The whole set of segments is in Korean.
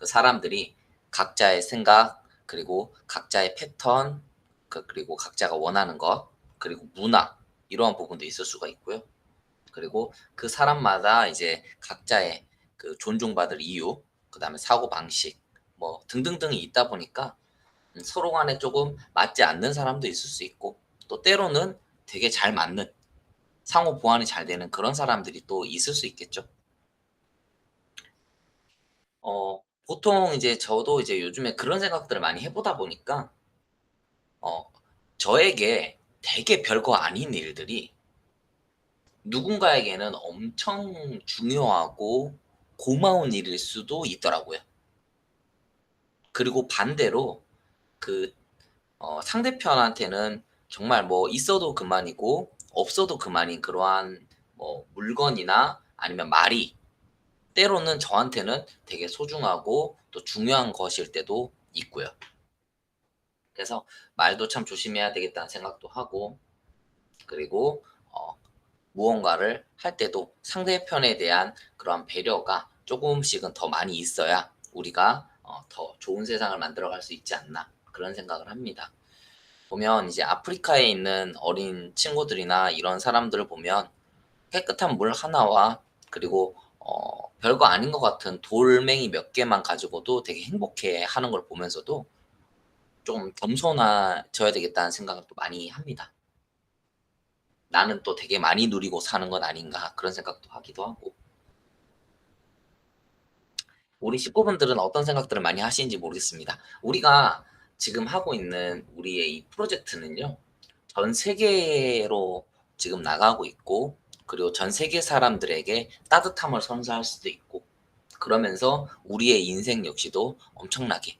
그 사람들이 각자의 생각, 그리고 각자의 패턴, 그리고 각자가 원하는 것, 그리고 문화 이러한 부분도 있을 수가 있고요. 그리고 그 사람마다 이제 각자의 그 존중받을 이유, 그다음에 사고방식 뭐 등등등이 있다 보니까 서로 간에 조금 맞지 않는 사람도 있을 수 있고, 또 때로는 되게 잘 맞는, 상호 보완이 잘 되는 그런 사람들이 또 있을 수 있겠죠. 보통 이제 저도 이제 요즘에 그런 생각들을 많이 해 보다 보니까 어 저에게 되게 별거 아닌 일들이 누군가에게는 엄청 중요하고 고마운 일일 수도 있더라고요. 그리고 반대로 그 상대편한테는 정말 뭐 있어도 그만이고 없어도 그만인 그러한 뭐 물건이나 아니면 말이 때로는 저한테는 되게 소중하고 또 중요한 것일 때도 있고요. 그래서 '말도 참 조심해야 되겠다.'는 생각도 하고, 그리고 무언가를 할 때도 상대편에 대한 그러한 배려가 조금씩은 더 많이 있어야 우리가 더 좋은 세상을 만들어 갈 수 있지 않나, 그런 생각을 합니다. 보면 이제 아프리카에 있는 어린 친구들이나 이런 사람들을 보면 깨끗한 물 하나와, 그리고 별거 아닌 것 같은 돌멩이 몇 개만 가지고도 되게 행복해하는 걸 보면서도 좀 '겸손해져야 되겠다.'는 생각을 또 많이 합니다. '나는 또 되게 많이 누리고 사는 건 아닌가.' 그런 생각도 하기도 하고. 우리 식구분들은 어떤 생각들을 많이 하시는지 모르겠습니다. 우리가 지금 하고 있는 우리의 이 프로젝트는요, 전 세계로 지금 나가고 있고, 그리고 전 세계 사람들에게 따뜻함을 선사할 수도 있고, 그러면서 우리의 인생 역시도 엄청나게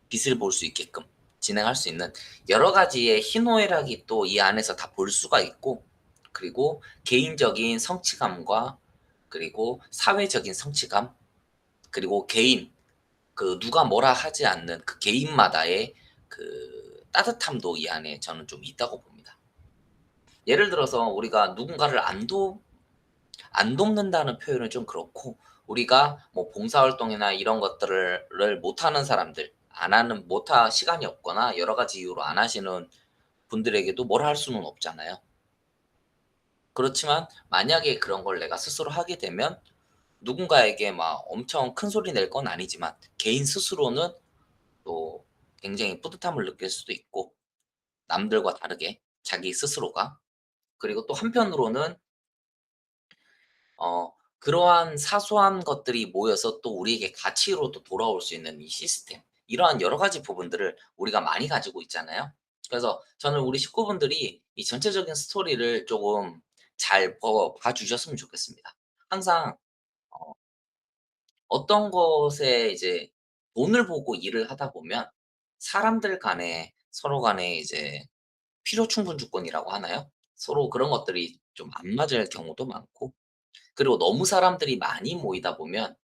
빛을 볼 수 있게끔 진행할 수 있는 여러 가지의 희노애락이 또 이 안에서 다 볼 수가 있고, 그리고 개인적인 성취감과, 그리고 사회적인 성취감, 그리고 개인, 그 누가 뭐라 하지 않는 그 개인마다의 그 따뜻함도 이 안에 저는 좀 있다고 봅니다. 예를 들어서 우리가 누군가를 안 돕는다는 표현은 좀 그렇고, 우리가 뭐 봉사활동이나 이런 것들을 못하는 사람들, 안 하는 못할 시간이 없거나 여러 가지 이유로 안 하시는 분들에게도 뭐라 할 수는 없잖아요. 그렇지만 만약에 그런 걸 내가 스스로 하게 되면 누군가에게 막 엄청 큰 소리 낼 건 아니지만 개인 스스로는 또 굉장히 뿌듯함을 느낄 수도 있고, 남들과 다르게 자기 스스로가. 그리고 또 한편으로는 그러한 사소한 것들이 모여서 또 우리에게 가치로 또 돌아올 수 있는 이 시스템, 이러한 여러 가지 부분들을 우리가 많이 가지고 있잖아요. 그래서 저는 우리 식구분들이 이 전체적인 스토리를 조금 잘 봐 주셨으면 좋겠습니다. 항상 어 어떤 것에 이제 돈을 보고 일을 하다 보면 사람들 간에 서로 간에 이제 필요 충분 조건이라고 하나요? 서로 그런 것들이 좀 안 맞을 경우도 많고, 그리고 너무 사람들이 많이 모이다 보면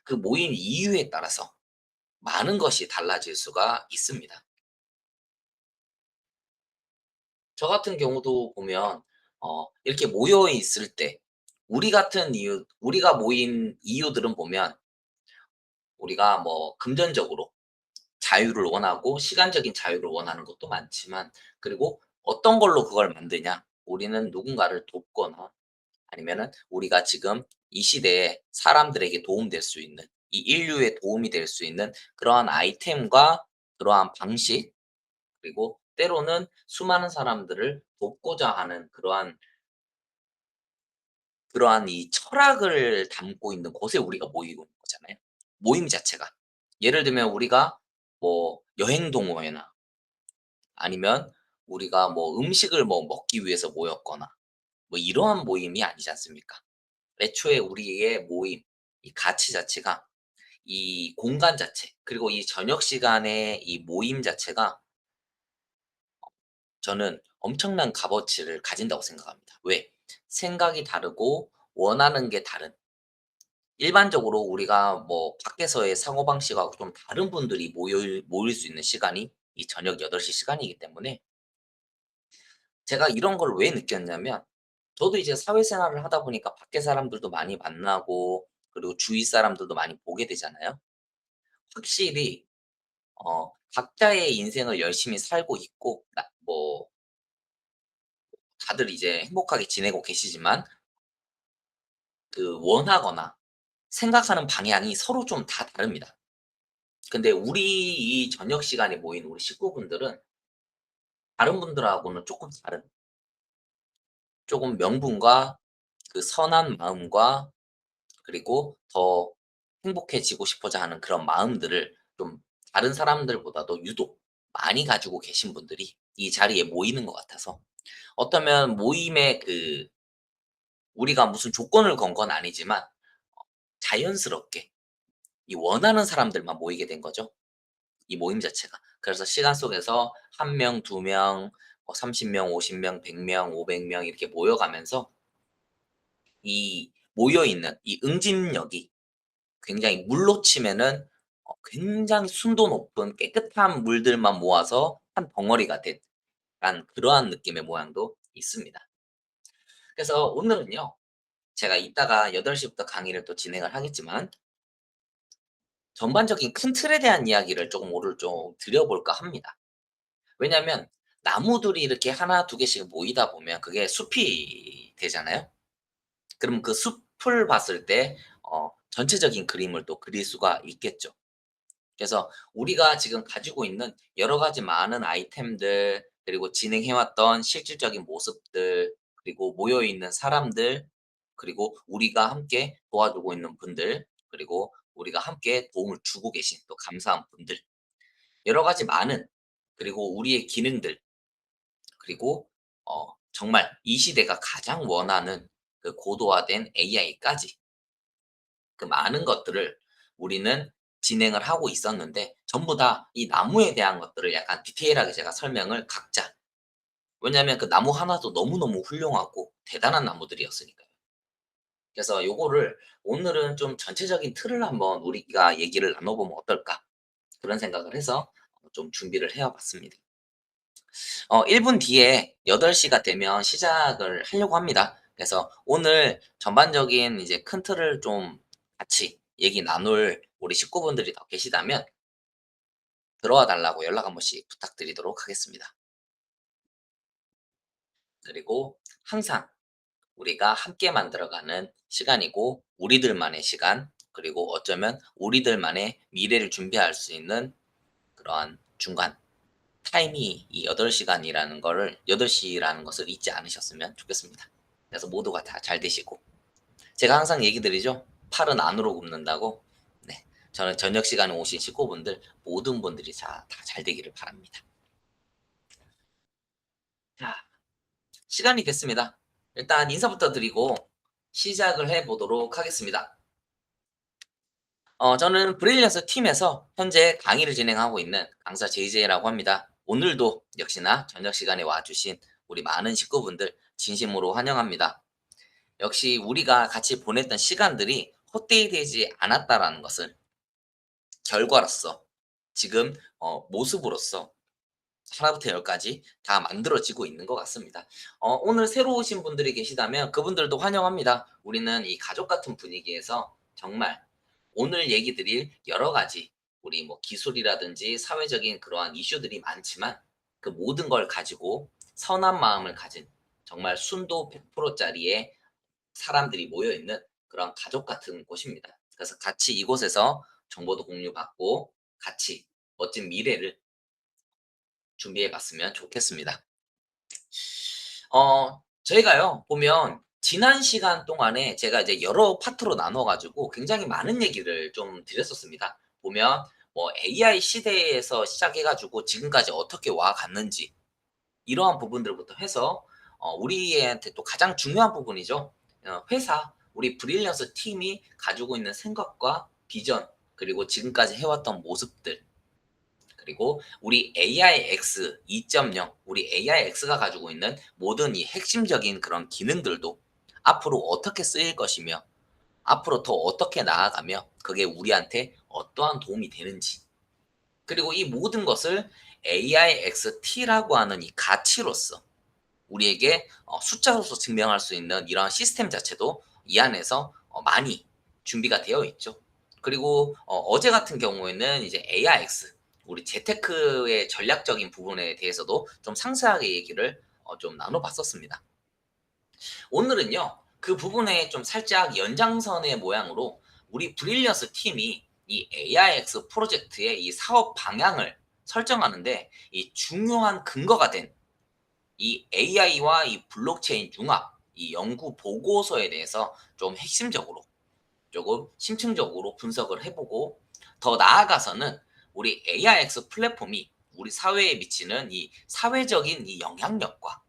그 모인 이유에 따라서 많은 것이 달라질 수가 있습니다. 저 같은 경우도 보면 이렇게 모여 있을 때 우리가 모인 이유들은 보면 우리가 뭐 금전적으로 자유를 원하고 시간적인 자유를 원하는 것도 많지만, 그리고 어떤 걸로 그걸 만드냐? 우리는 누군가를 돕거나 아니면은 우리가 지금 이 시대에 사람들에게 도움될 수 있는, 이 인류에 도움이 될 수 있는 그러한 아이템과 그러한 방식, 그리고 때로는 수많은 사람들을 돕고자 하는 그러한 이 철학을 담고 있는 곳에 우리가 모이고 있는 거잖아요, 모임 자체가. 예를 들면 우리가 뭐 여행 동호회나 아니면 우리가 뭐 음식을 뭐 먹기 위해서 모였거나 뭐 이러한 모임이 아니지 않습니까? 애초에 우리의 모임, 이 가치 자체가, 이 공간 자체, 그리고 이 저녁 시간의 이 모임 자체가 저는 엄청난 값어치를 가진다고 생각합니다. 왜? 생각이 다르고 원하는 게 다른, 일반적으로 우리가 뭐 밖에서의 사고방식하고 좀 다른 분들이 모일 수 있는 시간이 이 저녁 8시 시간이기 때문에 제가 이런 걸 왜 느꼈냐면, 저도 이제 사회생활을 하다 보니까 밖에 사람들도 많이 만나고, 그리고 주위 사람들도 많이 보게 되잖아요. 확실히 각자의 인생을 열심히 살고 있고 뭐 다들 이제 행복하게 지내고 계시지만 그 원하거나 생각하는 방향이 서로 좀 다 다릅니다. 근데 우리 이 저녁 시간에 모인 우리 식구분들은 다른 분들하고는 쪼끔 다른, 쪼금 명분과 그 선한 마음과 그리고 더 행복해지고 싶어자 하는 그런 마음들을 좀 다른 사람들보다도 유독 많이 가지고 계신 분들이 이 자리에 모이는 것 같아서, 어떠면 모임의 그 우리가 무슨 조건을 건 건 아니지만 자연스럽게 이 원하는 사람들만 모이게 된 거죠, 이 모임 자체가. 그래서 시간 속에서 1 명, 2 명, 30 명, 50 명, 100 명, 500명 이렇게 모여가면서 이 모여 있는 이 응집력이 굉장히, 물로 치면은 굉장히 순도 높은 깨끗한 물들만 모아서 한 덩어리가 된 약간 그러한 느낌의 모양도 있습니다. 그래서 오늘은요, 제가 이따가 8 시부터 강의를 또 진행을 하겠지만 전반적인 큰 틀에 대한 이야기를 조금 오늘 좀 드려 볼까 합니다. 왜냐하면 나무들이 이렇게 하나 두 개씩 모이다 보면 그게 숲이 되잖아요. 그럼 그 숲을 봤을 때 전체적인 그림을 또 그릴 수가 있겠죠. 그래서 우리가 지금 가지고 있는 여러 가지 많은 아이템들, 그리고 진행해 왔던 실질적인 모습들, 그리고 모여 있는 사람들, 그리고 우리가 함께 도와주고 있는 분들, 그리고 우리가 함께 도움을 주고 계신 또 감사한 분들, 여러 가지 많은, 그리고 우리의 기능들, 그리고 정말 이 시대가 가장 원하는 그 고도화된 AI까지, 그 많은 것들을 우리는 진행을 하고 있었는데 전부 다 이 나무에 대한 것들을 약간 디테일하게 제가 설명을 각자, 왜냐하면 그 나무 하나도 너무너무 훌륭하고 대단한 나무들이었으니까요. 그래서 요거를 오늘은 좀 전체적인 틀을 한번 우리가 얘기를 나눠 보면 어떨까, 그런 생각을 해서 좀 준비를 해 봤습니다. 1분 뒤에 8 시가 되면 시작을 하려고 합니다. 그래서 오늘 전반적인 이제 큰 틀을 좀 같이 얘기 나눌 우리 식구분들이 더 계시다면 들어와 달라고 연락 한 번씩 부탁드리도록 하겠습니다. 그리고 항상 우리가 함께 만들어가는 시간이고 우리들만의 시간, 그리고 어쩌면 우리들만의 미래를 준비할 수 있는 그러한 중간 타임이 이 8 시간이라는 거를, 8 시라는 것을 잊지 않으셨으면 좋겠습니다. 그래서 모두가 다 잘 되시고, 제가 항상 얘기 드리죠. 팔은 안으로 굽는다고. 네. 저는 저녁 시간에 오신 식구분들 모든 분들이 다 잘 되기를 바랍니다. 자, 시간이 됐습니다. 일단 인사부터 드리고 시작을 해 보도록 하겠습니다. 저는 브릴리언스 팀에서 현재 강의를 진행하고 있는 강사 JJ라고 합니다. 오늘도 역시나 저녁 시간에 와 주신 우리 많은 식구분들 진심으로 환영합니다. 역시 우리가 같이 보냈던 시간들이 헛되이 되지 않았다라는 것을 결과로서 지금 모습으로서 하나부터 열까지 다 만들어지고 있는 것 같습니다. 오늘 새로 오신 분들이 계시다면 그분들도 환영합니다. 우리는 이 가족 같은 분위기에서 정말 오늘 얘기 드릴 여러 가지, 우리 뭐 기술이라든지 사회적인 그러한 이슈들이 많지만 그 모든 걸 가지고 선한 마음을 가진 정말 순도 100% 짜리의 사람들이 모여 있는 그런 가족 같은 곳입니다. 그래서 같이 이곳에서 정보도 공유받고 같이 멋진 미래를 준비해 봤으면 좋겠습니다. 저희가요, 보면 지난 시간 동안에 제가 이제 여러 파트로 나눠 가지고 굉장히 많은 얘기를 좀 드렸었습니다. 보면 뭐 AI 시대에서 시작해 가지고 지금까지 어떻게 와 갔는지, 이러한 부분들부터 해서 우리한테 또 가장 중요한 부분이죠. 회사, 우리 브릴리언스 팀이 가지고 있는 생각과 비전, 그리고 지금까지 해 왔던 모습들, 그리고 우리 AIX 2.0, 우리 AIX가 가지고 있는 모든 이 핵심적인 그런 기능들도 앞으로 어떻게 쓰일 것이며, 앞으로 더 어떻게 나아가며 그게 우리한테 어떠한 도움이 되는지, 그리고 이 모든 것을 AIXT라고 하는 이 가치로서 우리에게 숫자로서 증명할 수 있는 이러한 시스템 자체도 이 안에서 많이 준비가 되어 있죠. 그리고 어제 같은 경우에는 이제 AIX 우리 재테크의 전략적인 부분에 대해서도 좀 상세하게 얘기를 좀 나눠 봤었습니다. 오늘은요. 그 부분에 좀 살짝 연장선의 모양으로 우리 브릴리언스 팀이 이 AIX 프로젝트의 이 사업 방향을 설정하는데 이 중요한 근거가 된 이 AI와 이 블록체인 융합 이 연구 보고서에 대해서 좀 핵심적으로 조금 심층적으로 분석을 해보고 더 나아가서는 우리 AIX 플랫폼이 우리 사회에 미치는 이 사회적인 이 영향력과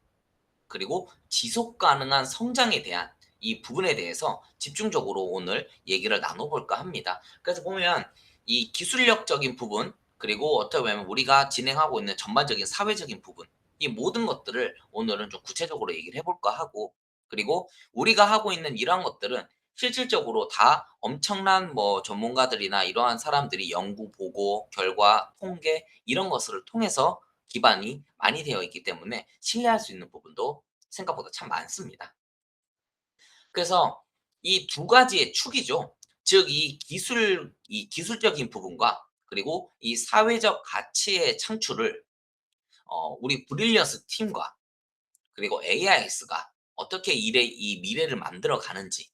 그리고 지속 가능한 성장에 대한 이 부분에 대해서 집중적으로 오늘 얘기를 나눠볼까 합니다. 그래서 보면 이 기술력적인 부분 그리고 어떻게 보면 우리가 진행하고 있는 전반적인 사회적인 부분 이 모든 것들을 오늘은 좀 구체적으로 얘기를 해볼까 하고 그리고 우리가 하고 있는 이러한 것들은 실질적으로 다 엄청난 뭐 전문가들이나 이러한 사람들이 연구 보고 결과 통계 이런 것을 통해서 기반이 많이 되어 있기 때문에 신뢰할 수 있는 부분도 생각보다 참 많습니다. 그래서 이 두 가지의 축이죠. 즉 이 기술적인 부분과 그리고 이 사회적 가치의 창출을 우리 브릴리언스 팀과 그리고 AIS가 어떻게 이 미래를 만들어 가는지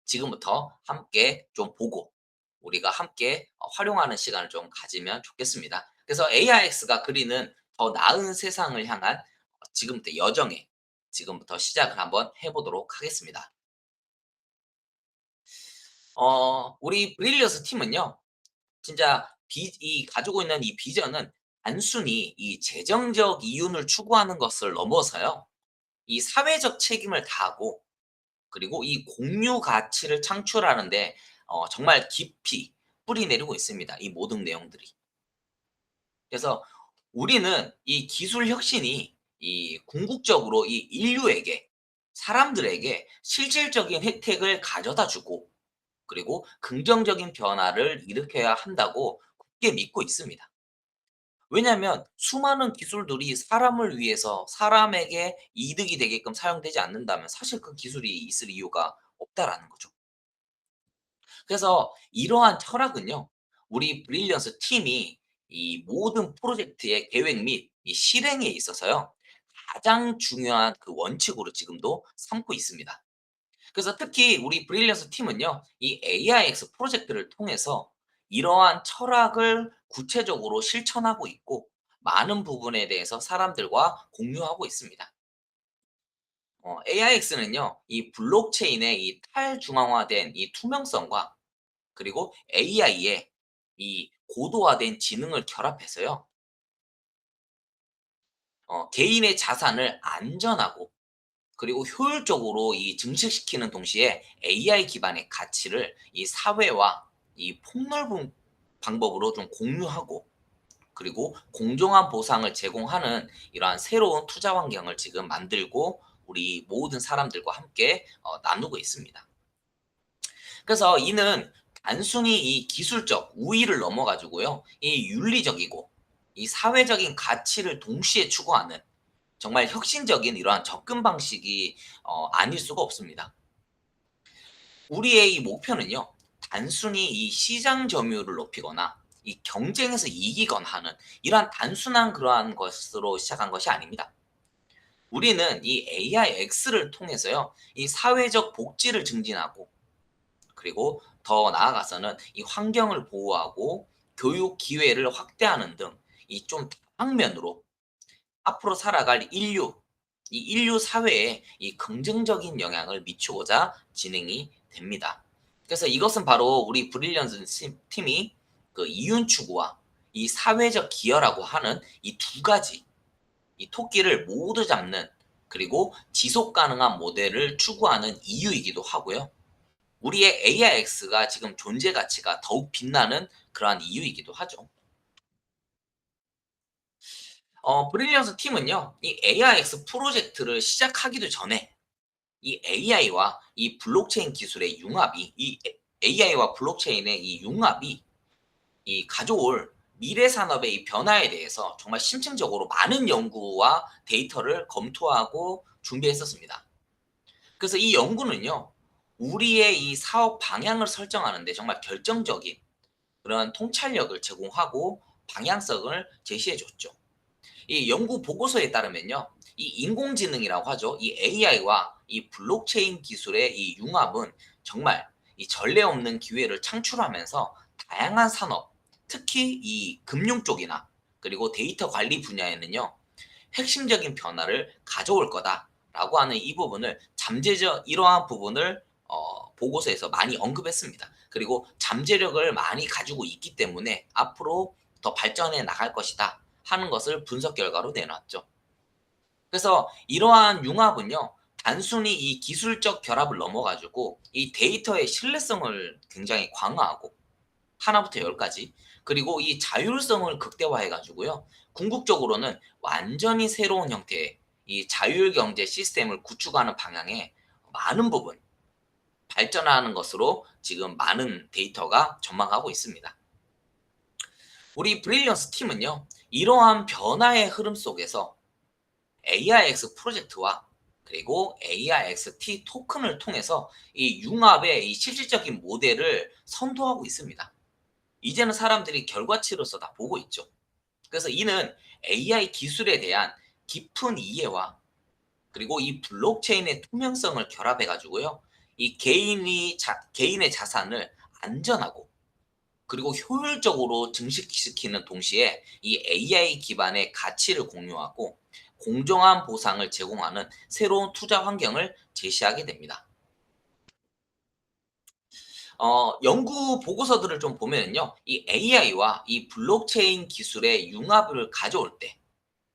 지금부터 함께 좀 보고 우리가 함께 활용하는 시간을 좀 가지면 좋겠습니다. 그래서 AIX가 그리는 더 나은 세상을 향한 지금부터 여정에 지금부터 시작을 한번 해 보도록 하겠습니다. 우리 브릴리언스 팀은요. 진짜 이 가지고 있는 이 비전은 단순히 이 재정적 이윤을 추구하는 것을 넘어서요. 이 사회적 책임을 다하고 그리고 이 공유 가치를 창출하는 데 정말 깊이 뿌리 내리고 있습니다, 이 모든 내용들이. 그래서 우리는 이 기술 혁신이 이 궁극적으로 이 인류에게 사람들에게 실질적인 혜택을 가져다 주고 그리고 긍정적인 변화를 일으켜야 한다고 굳게 믿고 있습니다. 왜냐하면 수많은 기술들이 사람을 위해서 사람에게 이득이 되게끔 사용되지 않는다면 사실 그 기술이 있을 이유가 없다라는 거죠. 그래서 이러한 철학은요. 우리 브릴리언스 팀이 이 모든 프로젝트의 계획 및 이 실행에 있어서요. 가장 중요한 그 원칙으로 지금도 삼고 있습니다. 그래서 특히 우리 브릴리언스 팀은요. 이 AIX 프로젝트를 통해서 이러한 철학을 구체적으로 실천하고 있고 많은 부분에 대해서 사람들과 공유하고 있습니다. AIX는요. 이 블록체인의 이 탈중앙화된 이 투명성과 그리고 AI의 이 고도화된 지능을 결합해서요. 개인의 자산을 안전하고 그리고 효율적으로 이 증식시키는 동시에 AI 기반의 가치를 이 사회와 이 폭넓은 방법으로 좀 공유하고 그리고 공정한 보상을 제공하는 이러한 새로운 투자 환경을 지금 만들고 우리 모든 사람들과 함께 나누고 있습니다. 그래서 이는 단순히 이 기술적 우위를 넘어 가지고요. 이 윤리적이고 이 사회적인 가치를 동시에 추구하는 정말 혁신적인 이러한 접근 방식이 아닐 수가 없습니다. 우리의 이 목표는요. 단순히 이 시장 점유율을 높이거나 이 경쟁에서 이기거나 하는 이러한 단순한 그러한 것으로 시작한 것이 아닙니다. 우리는 이 AIX를 통해서요. 이 사회적 복지를 증진하고 그리고 더 나아가서는 이 환경을 보호하고 교육 기회를 확대하는 등 이 좀 다방면으로 앞으로 살아갈 이 인류 사회에 이 긍정적인 영향을 미치고자 진행이 됩니다. 그래서 이것은 바로 우리 브릴리언스 팀이 그 이윤 추구와 이 사회적 기여라고 하는 이 두 가지 이 토끼를 모두 잡는 그리고 지속 가능한 모델을 추구하는 이유이기도 하고요. 우리의 AIX가 지금 존재 가치가 더욱 빛나는 그러한 이유이기도 하죠. 브릴리언스 팀은요. 이 AIX 프로젝트를 시작하기도 전에 이 AI와 이 블록체인 기술의 융합이 이 AI와 블록체인의 이 융합이 이 가져올 미래 산업의 이 변화에 대해서 정말 심층적으로 많은 연구와 데이터를 검토하고 준비했었습니다. 그래서 이 연구는요. 우리의 이 사업 방향을 설정하는 데 정말 결정적인 그런 통찰력을 제공하고 방향성을 제시해 줬죠. 이 연구 보고서에 따르면요. 이 인공지능이라고 하죠. 이 AI와 이 블록체인 기술의 이 융합은 정말 이 전례 없는 기회를 창출하면서 다양한 산업, 특히 이 금융 쪽이나 그리고 데이터 관리 분야에는요. 핵심적인 변화를 가져올 거다라고 하는 이 부분을 잠재적 이러한 부분을 보고서에서 많이 언급했습니다. 그리고 잠재력을 많이 가지고 있기 때문에 앞으로 더 발전해 나갈 것이다 하는 것을 분석 결과로 내놨죠. 그래서 이러한 융합은요. 단순히 이 기술적 결합을 넘어 가지고 이 데이터의 신뢰성을 굉장히 강화하고 하나부터 열까지 그리고 이 자율성을 극대화해 가지고요. 궁극적으로는 완전히 새로운 형태의 이 자율 경제 시스템을 구축하는 방향에 많은 부분 발전하는 것으로 지금 많은 데이터가 전망하고 있습니다. 우리 브릴리언스 팀은요. 이러한 변화의 흐름 속에서 AIX 프로젝트와 그리고 AIXT 토큰을 통해서 이 융합의 이 실질적인 모델을 선도하고 있습니다. 이제는 사람들이 결과치로서 다 보고 있죠. 그래서 이는 AI 기술에 대한 깊은 이해와 그리고 이 블록체인의 투명성을 결합해 가지고요. 이 개인의 자산을 안전하고 그리고 효율적으로 증식시키는 동시에 이 AI 기반의 가치를 공유하고 공정한 보상을 제공하는 새로운 투자 환경을 제시하게 됩니다. 연구 보고서들을 좀 보면은요. 이 AI와 이 블록체인 기술의 융합을 가져올 때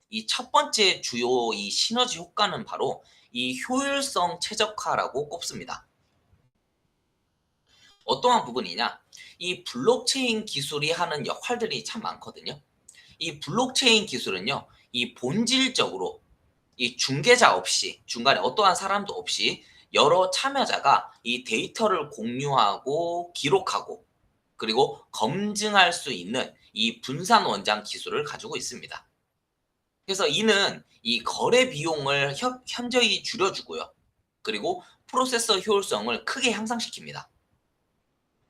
이 첫 번째 주요 이 시너지 효과는 바로 이 효율성 최적화라고 꼽습니다. 어떠한 부분이냐? 이 블록체인 기술이 하는 역할들이 참 많거든요. 이 블록체인 기술은요. 이 본질적으로 이 중개자 없이 중간에 어떠한 사람도 없이 여러 참여자가 이 데이터를 공유하고 기록하고 그리고 검증할 수 있는 이 분산 원장 기술을 가지고 있습니다. 그래서 이는 이 거래 비용을 현저히 줄여주고요. 그리고 프로세서 효율성을 크게 향상시킵니다.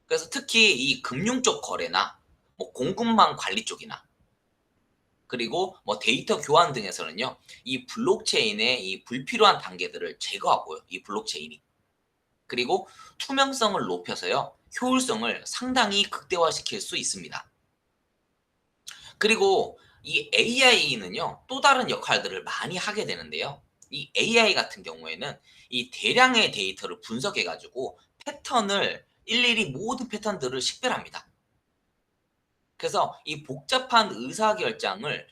그래서 특히 이 금융 쪽 거래나 뭐 공급망 관리 쪽이나 그리고 뭐 데이터 교환 등에서는요. 이 블록체인의 이 불필요한 단계들을 제거하고요. 이 블록체인이. 그리고 투명성을 높여서요. 효율성을 상당히 극대화시킬 수 있습니다. 그리고 이 AI는요. 또 다른 역할들을 많이 하게 되는데요. 이 AI 같은 경우에는 이 대량의 데이터를 분석해 가지고 패턴을 일일이 모든 패턴들을 식별합니다. 그래서 이 복잡한 의사결정을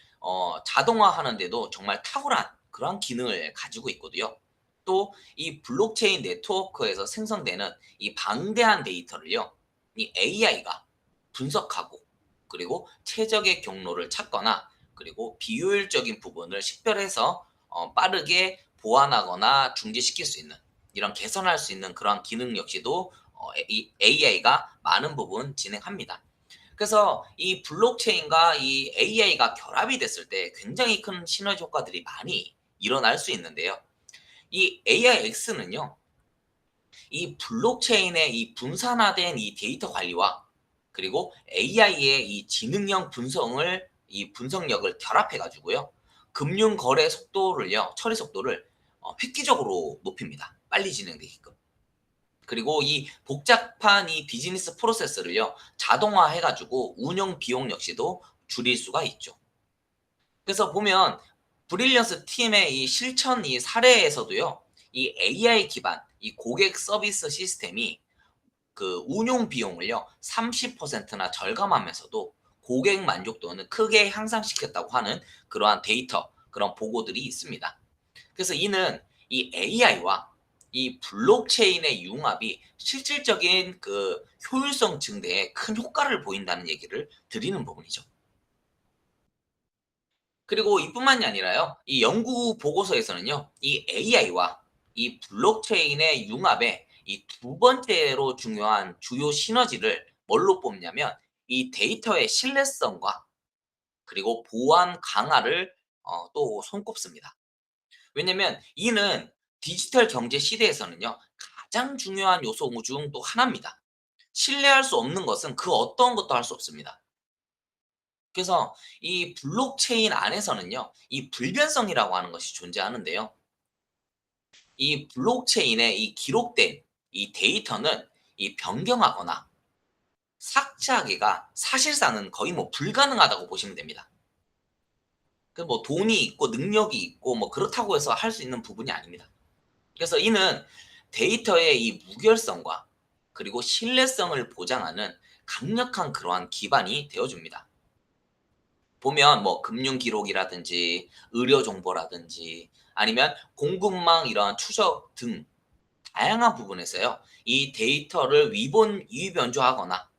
자동화하는 데도 정말 탁월한 그런 기능을 가지고 있거든요. 또 이 블록체인 네트워크에서 생성되는 이 방대한 데이터를요. 이 AI가 분석하고 그리고 최적의 경로를 찾거나 그리고 비효율적인 부분을 식별해서 빠르게 보완하거나 중지시킬 수 있는 이런 개선할 수 있는 그러한 기능 역시도 이 AI가 많은 부분 진행합니다. 그래서 이 블록체인과 이 AI가 결합이 됐을 때 굉장히 큰 시너지 효과들이 많이 일어날 수 있는데요. 이 AIX는요. 이 블록체인의 이 분산화된 이 데이터 관리와 그리고 AI의 이 지능형 분석을 이 분석력을 결합해 가지고요. 금융 거래 속도를요. 처리 속도를 획기적으로 높입니다. 빨리 진행되게끔. 그리고 이 복잡한 이 비즈니스 프로세스를요. 자동화해 가지고 운영 비용 역시도 줄일 수가 있죠. 그래서 보면 브릴리언스 팀의 이 실천 이 사례에서도요. 이 AI 기반 이 고객 서비스 시스템이 그 운용 비용을요. 30%나 절감하면서도 고객 만족도는 크게 향상시켰다고 하는 그러한 데이터, 그런 보고들이 있습니다. 그래서 이는 이 AI와 이 블록체인의 융합이 실질적인 그 효율성 증대에 큰 효과를 보인다는 얘기를 드리는 부분이죠. 그리고 이뿐만이 아니라요. 이 연구 보고서에서는요. 이 AI와 이 블록체인의 융합에 이 두 번째로 중요한 주요 시너지를 뭘로 뽑냐면 이 데이터의 신뢰성과 그리고 보안 강화를 또 손꼽습니다. 왜냐면 이는 디지털 경제 시대에서는요. 가장 중요한 요소 중 또 하나입니다. 신뢰할 수 없는 것은 그 어떤 것도 할 수 없습니다. 그래서 이 블록체인 안에서는요. 이 불변성이라고 하는 것이 존재하는데요. 이 블록체인에 이 기록된 이 데이터는 이 변경하거나 삭제하기가 사실상은 거의 뭐 불가능하다고 보시면 됩니다. 그 뭐 돈이 있고 능력이 있고 뭐 그렇다고 해서 할 수 있는 부분이 아닙니다. 그래서 이는 데이터의 이 무결성과 그리고 신뢰성을 보장하는 강력한 그러한 기반이 되어 줍니다. 보면 뭐 금융 기록이라든지 의료 정보라든지 아니면 공급망 이러한 추적 등 다양한 부분에서요. 이 데이터를 위변조하거나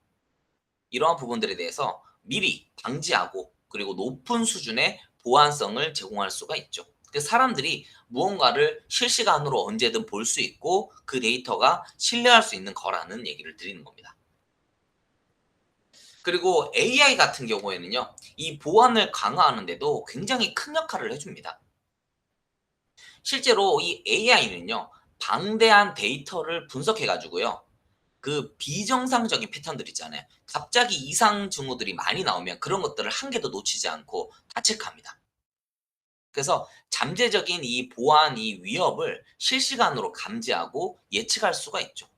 이러한 부분들에 대해서 미리 방지하고 그리고 높은 수준의 보안성을 제공할 수가 있죠. 그 사람들이 무언가를 실시간으로 언제든 볼 수 있고 그 데이터가 신뢰할 수 있는 거라는 얘기를 드리는 겁니다. 그리고 AI 같은 경우에는요. 이 보안을 강화하는데도 굉장히 큰 역할을 해줍니다. 실제로 이 AI는요. 방대한 데이터를 분석해 가지고요. 그 비정상적인 패턴들 있잖아요. 갑자기 이상 징후들이 많이 나오면 그런 것들을 한 개도 놓치지 않고 다 체크합니다. 그래서 잠재적인 이 보안 이 위협을 실시간으로 감지하고 예측할 수가 있죠.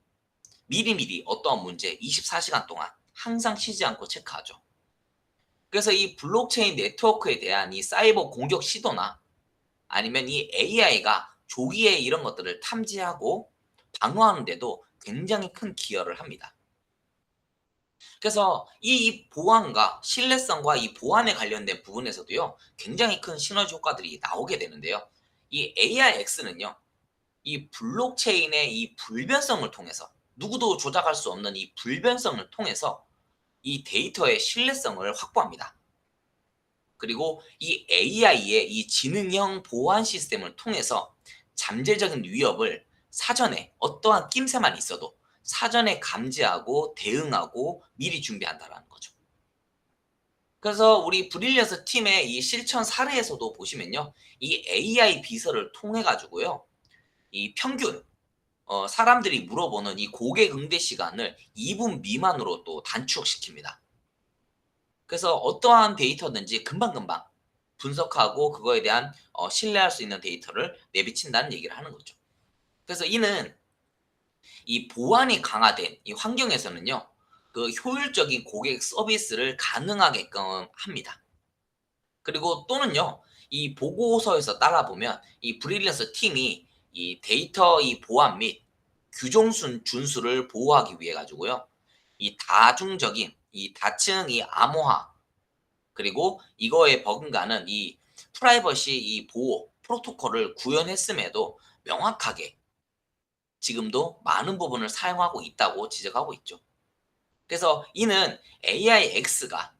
미리미리 어떠한 문제 24시간 동안 항상 쉬지 않고 체크하죠. 그래서 이 블록체인 네트워크에 대한 이 사이버 공격 시도나 아니면 이 AI가 조기에 이런 것들을 탐지하고 방어하는 데도 굉장히 큰 기여를 합니다. 그래서 이 보안과 신뢰성과 이 보안에 관련된 부분에서도요. 굉장히 큰 시너지 효과들이 나오게 되는데요. 이 AIX는요. 이 블록체인의 이 불변성을 통해서 누구도 조작할 수 없는 이 불변성을 통해서 이 데이터의 신뢰성을 확보합니다. 그리고 이 AI의 이 지능형 보안 시스템을 통해서 잠재적인 위협을 사전에 어떠한 낌새만 있어도 사전에 감지하고 대응하고 미리 준비한다라는 거죠. 그래서 우리 브릴리언스 팀의 이 실천 사례에서도 보시면요. 이 AI 비서를 통해 가지고요. 이 평균 사람들이 물어보는 이 고객 응대 시간을 2분 미만으로 또 단축시킵니다. 그래서 어떠한 데이터든지 금방금방 분석하고 그거에 대한 신뢰할 수 있는 데이터를 내비친다는 얘기를 하는 거죠. 그래서 이는 이 보안이 강화된 이 환경에서는요. 그 효율적인 고객 서비스를 가능하게끔 합니다. 그리고 또는요. 이 보고서에서 따라 보면 이 브릴리언스 팀이 이 데이터 이 보안 및 규정 준수를 보호하기 위해 가지고요. 이 다중적인 이 다층 이 암호화 그리고 이거에 버금가는 이 프라이버시 이 보호 프로토콜을 구현했음에도 명확하게 지금도 많은 부분을 사용하고 있다고 지적하고 있죠. 그래서 이는 AIX가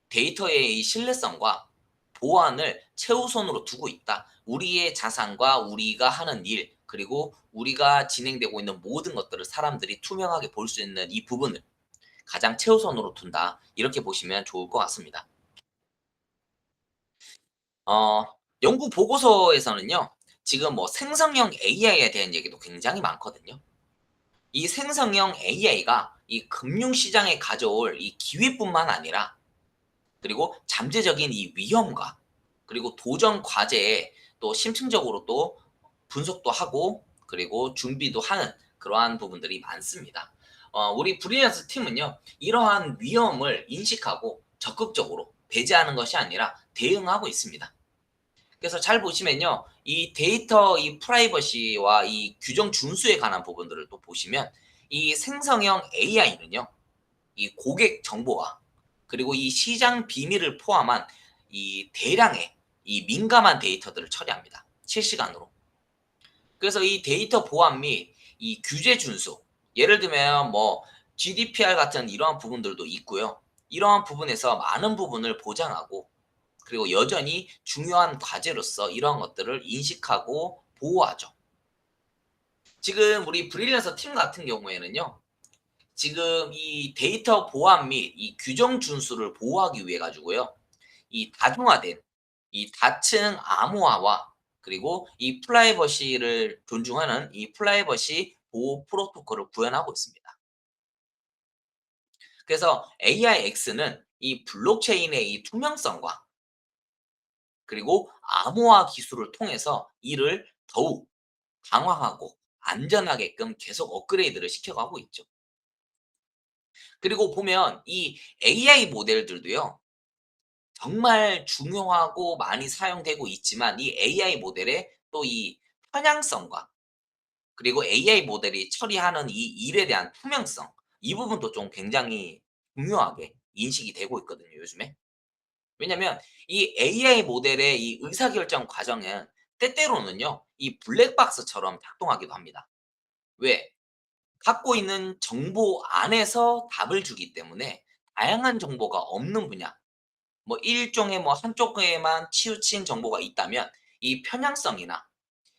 데이터의 이 신뢰성과 보안을 최우선으로 두고 있다. 우리의 자산과 우리가 하는 일, 그리고 우리가 진행되고 있는 모든 것들을 사람들이 투명하게 볼 수 있는 이 부분을 가장 최우선으로 둔다. 이렇게 보시면 좋을 것 같습니다. 어, 연구 보고서에서는요, 지금 뭐 생성형 AI에 대한 얘기도 굉장히 많거든요. 이 생성형 AI가 이 금융시장에 가져올 이 기회뿐만 아니라 그리고 잠재적인 이 위험과 그리고 도전 과제에 또 심층적으로 또 분석도 하고 그리고 준비도 하는 그러한 부분들이 많습니다. 우리 브릴리언스 팀은요. 이러한 위험을 인식하고 적극적으로 배제하는 것이 아니라 대응하고 있습니다. 그래서 잘 보시면요. 이 데이터 이 프라이버시와 이 규정 준수에 관한 부분들을 또 보시면 이 생성형 AI는요. 이 고객 정보와 그리고 이 시장 비밀을 포함한 이 대량의 이 민감한 데이터들을 처리합니다. 실시간으로. 그래서 이 데이터 보안 및 이 규제 준수, 예를 들면 뭐 GDPR 같은 이러한 부분들도 있고요. 이러한 부분에서 많은 부분을 보장하고 그리고 여전히 중요한 과제로서 이러한 것들을 인식하고 보호하죠. 지금 우리 브릴리언서 팀 같은 경우에는요. 지금 이 데이터 보안 및 이 규정 준수를 보호하기 위해 가지고요. 이 다중화된 이 다층 암호화와 그리고 이 프라이버시를 존중하는 이 프라이버시 보호 프로토콜을 구현하고 있습니다. 그래서 AIX는 이 블록체인의 이 투명성과 그리고 암호화 기술을 통해서 이를 더욱 강화하고 안전하게끔 계속 업그레이드를 시켜가고 있죠. 그리고 보면 이 AI 모델들도요. 정말 중요하고 많이 사용되고 있지만 이 AI 모델의 또 이 편향성과 그리고 AI 모델이 처리하는 이 일에 대한 투명성, 이 부분도 좀 굉장히 중요하게 인식이 되고 있거든요, 요즘에. 왜냐면 이 AI 모델의 이 의사결정 과정은 때때로는요. 이 블랙박스처럼 작동하기도 합니다. 왜? 갖고 있는 정보 안에서 답을 주기 때문에 다양한 정보가 없는 분야, 뭐 일종의 뭐 한쪽에만 치우친 정보가 있다면 이 편향성이나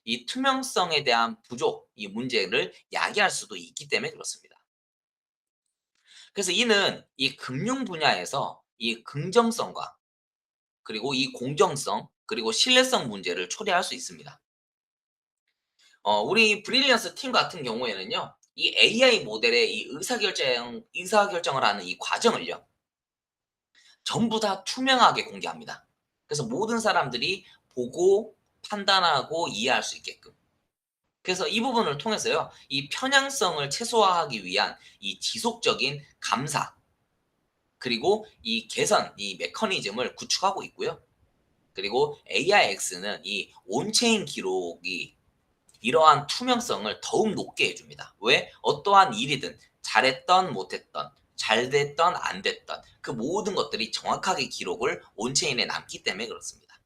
이 투명성에 대한 부족, 이 문제를 야기할 수도 있기 때문에 그렇습니다. 그래서 이는 이 금융 분야에서 이 긍정성과 그리고 이 공정성, 그리고 신뢰성 문제를 초래할 수 있습니다. 우리 브릴리언스 팀 같은 경우에는요. 이 AI 모델의 이 의사결정을 하는 이 과정을요. 전부 다 투명하게 공개합니다. 그래서 모든 사람들이 보고 판단하고 이해할 수 있게끔. 그래서 이 부분을 통해서요. 이 편향성을 최소화하기 위한 이 지속적인 감사 그리고 이 개선, 이 메커니즘을 구축하고 있고요. 그리고 AIX는 이 온체인 기록이 이러한 투명성을 더욱 높게 해줍니다. 왜? 어떠한 일이든 잘했던 못했던 잘 됐던 안 됐던 그 모든 것들이 정확하게 기록을 온체인에 남기 때문에 그렇습니다.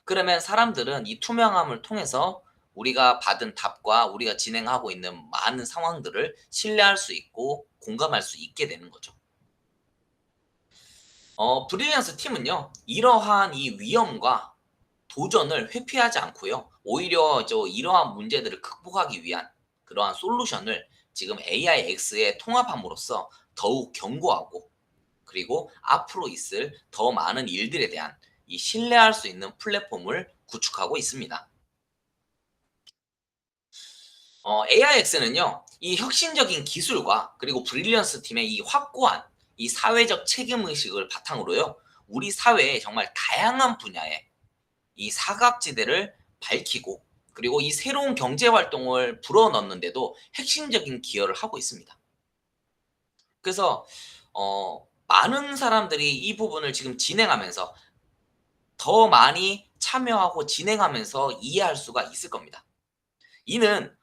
그러면 사람들은 이 투명함을 통해서 우리가 받은 답과 우리가 진행하고 있는 많은 상황들을 신뢰할 수 있고 공감할 수 있게 되는 거죠. 브릴리언스 팀은요, 이러한 이 위험과 도전을 회피하지 않고요. 오히려 이러한 문제들을 극복하기 위한 그러한 솔루션을 지금 AIX에 통합함으로써 더욱 견고하고 그리고 앞으로 있을 더 많은 일들에 대한 이 신뢰할 수 있는 플랫폼을 구축하고 있습니다. AIX는요, 이 혁신적인 기술과 그리고 브릴리언스 팀의 이 확고한 이 사회적 책임 의식을 바탕으로요, 우리 사회의 정말 다양한 분야에 이 사각지대를 밝히고 그리고 이 새로운 경제 활동을 불어넣는데도 핵심적인 기여를 하고 있습니다. 그래서 많은 사람들이 이 부분을 지금 진행하면서 더 많이 참여하고 진행하면서 이해할 수가 있을 겁니다. 이는